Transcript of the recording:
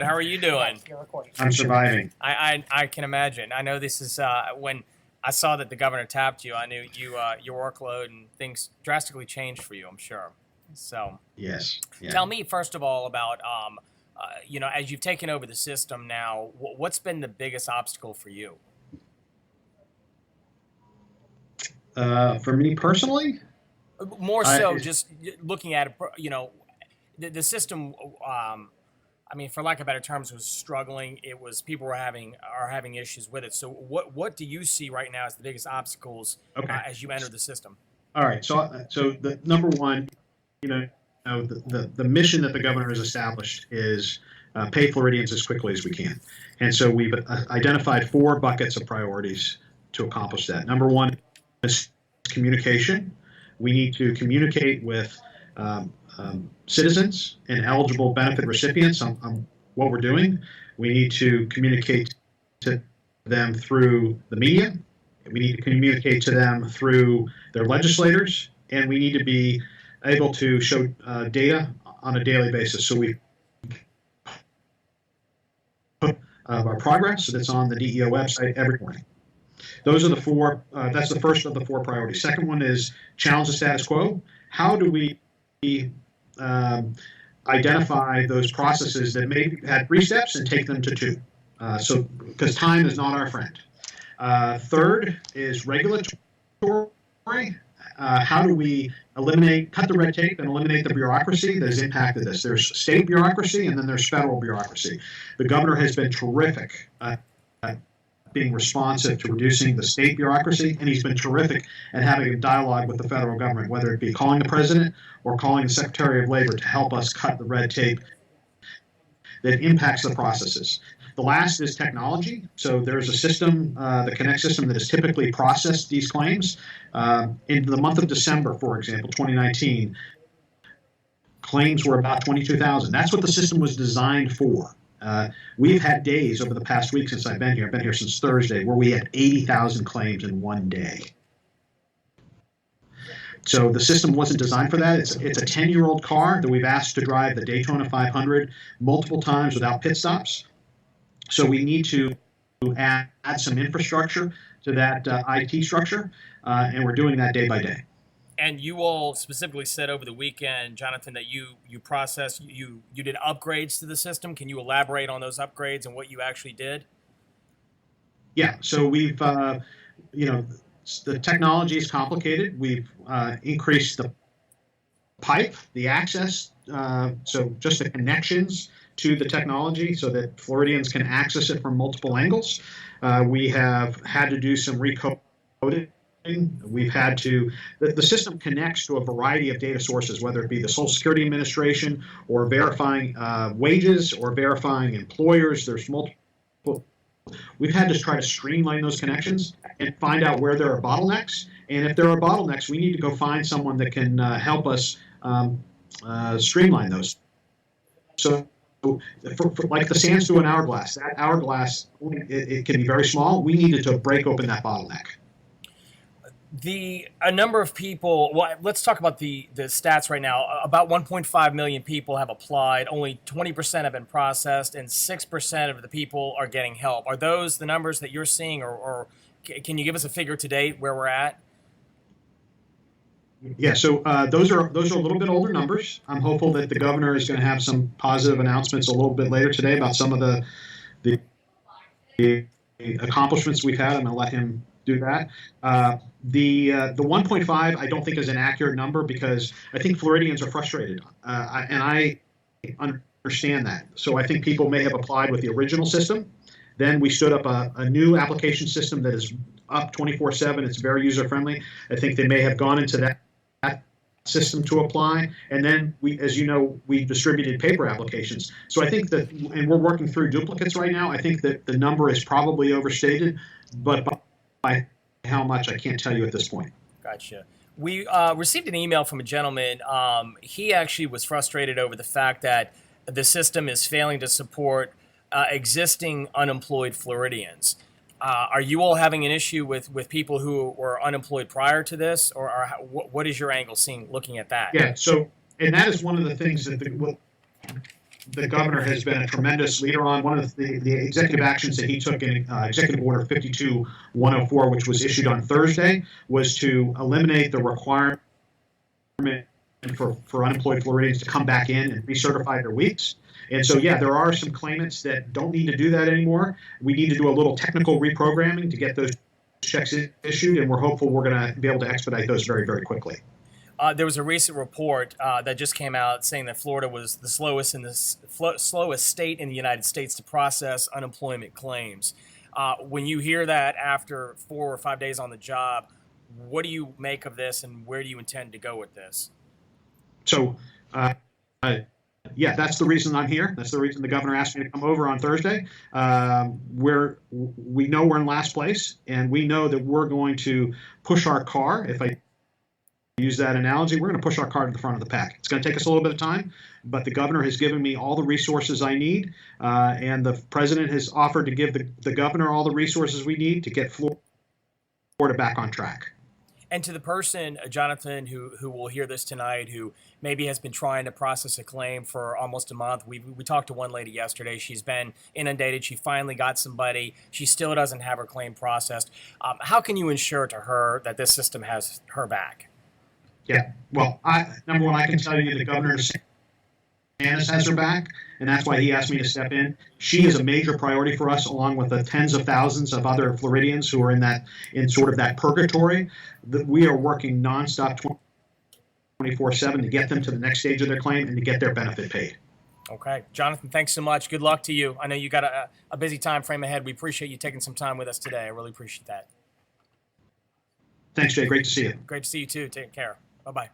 How are you doing? I'm surviving. I can imagine. I know this is when I saw that the governor tapped you. I knew your workload and things drastically changed for you. I'm sure. So Yes. Yeah. tell me first of all about as you've taken over the system now. What's been the biggest obstacle for you? For me personally, More so, I just looking at it. The system. I mean, for lack of better terms, was struggling. It was people are having issues with it. So, what do you see right now as the biggest obstacles okay. as you enter the system? All right. So the number one, you know, the mission that the governor has established is pay Floridians as quickly as we can, and so we've identified four buckets of priorities to accomplish that. Number one is communication. We need to communicate with citizens and eligible benefit recipients on what we're doing. We need to communicate to them through the media. We need to communicate to them through their legislators, and we need to be able to show data on a daily basis. So we put our progress that's on the DEO website every morning. Those are the four. That's the first of the four priorities. Second one is challenge the status quo. How do we um, identify those processes that may had three steps and take them to two? So because time is not our friend. Third is regulatory. How do we cut the red tape and eliminate the bureaucracy that has impacted this? There's state bureaucracy and then there's federal bureaucracy. The governor has been terrific being responsive to reducing the state bureaucracy, and he's been terrific at having a dialogue with the federal government, whether it be calling the president or calling the Secretary of Labor to help us cut the red tape that impacts the processes. The last is technology. So there's a system, the Connect system, that has typically processed these claims. In the month of December, for example, 2019, claims were about 22,000. That's what the system was designed for. We've had days over the past week since I've been here. I've been here since Thursday, where we had 80,000 claims in one day. So the system wasn't designed for that. It's a 10-year-old car that we've asked to drive the Daytona 500 multiple times without pit stops. So we need to add some infrastructure to that IT structure, and we're doing that day by day. And you all specifically said over the weekend, Jonathan, that you did upgrades to the system. Can you elaborate on those upgrades and what you actually did? Yeah, so we've the technology is complicated. We've increased the pipe, the access, so just the connections to the technology so that Floridians can access it from multiple angles. We have had to do some recoding. We've had to, the system connects to a variety of data sources, whether it be the Social Security Administration or verifying wages or verifying employers. There's multiple. We've had to try to streamline those connections and find out where there are bottlenecks. And if there are bottlenecks, we need to go find someone that can help us streamline those. So like the sands through an hourglass, that hourglass, it can be very small. We needed to break open that bottleneck. A number of people. Well, let's talk about the stats right now. About 1.5 million people have applied. Only 20% have been processed, and 6% of the people are getting help. Are those the numbers that you're seeing, or can you give us a figure to date where we're at? Yeah, so those are a little bit older numbers. I'm hopeful that the governor is going to have some positive announcements a little bit later today about some of the accomplishments we've had. I'm going to let him do that. The 1.5 I don't think is an accurate number because I think Floridians are frustrated, and I understand that. So I think people may have applied with the original system. Then we stood up a new application system that is up 24/7. It's very user friendly. I think they may have gone into that system to apply, and then as you know, we distributed paper applications. So I think that, and we're working through duplicates right now. I think that the number is probably overstated, but by how much I can't tell you at this point. Gotcha. We received an email from a gentleman. He actually was frustrated over the fact that the system is failing to support existing unemployed Floridians. Are you all having an issue with people who were unemployed prior to this, or what is your angle looking at that? Yeah. So, and that is one of the things that the governor has been a tremendous leader on. One of the executive actions that he took in Executive Order 52-104, which was issued on Thursday, was to eliminate the requirement for unemployed Floridians to come back in and recertify their weeks. And so, yeah, there are some claimants that don't need to do that anymore. We need to do a little technical reprogramming to get those checks issued, and we're hopeful we're going to be able to expedite those very, very quickly. There was a recent report that just came out saying that Florida was the slowest state in the United States to process unemployment claims. When you hear that after 4 or 5 days on the job, what do you make of this, and where do you intend to go with this? So, yeah, that's the reason I'm here. That's the reason the governor asked me to come over on Thursday. We know we're in last place, and we know that we're going to push our car. If I use that analogy, we're going to push our car to the front of the pack. It's going to take us a little bit of time, but the governor has given me all the resources I need, and the president has offered to give the governor all the resources we need to get Florida back on track. And to the person, Jonathan, who will hear this tonight, who maybe has been trying to process a claim for almost a month. We talked to one lady yesterday. She's been inundated. She finally got somebody. She still doesn't have her claim processed. How can you ensure to her that this system has her back? Yeah, well, number one, I can tell you the governor DeSantis has her back, and that's why he asked me to step in. She is a major priority for us, along with the tens of thousands of other Floridians who are in sort of that purgatory. That we are working nonstop 24/7 to get them to the next stage of their claim and to get their benefit paid. Okay. Jonathan, thanks so much. Good luck to you. I know you got a busy time frame ahead. We appreciate you taking some time with us today. I really appreciate that. Thanks, Jay. Great to see you. Great to see you too. Take care. Bye-bye.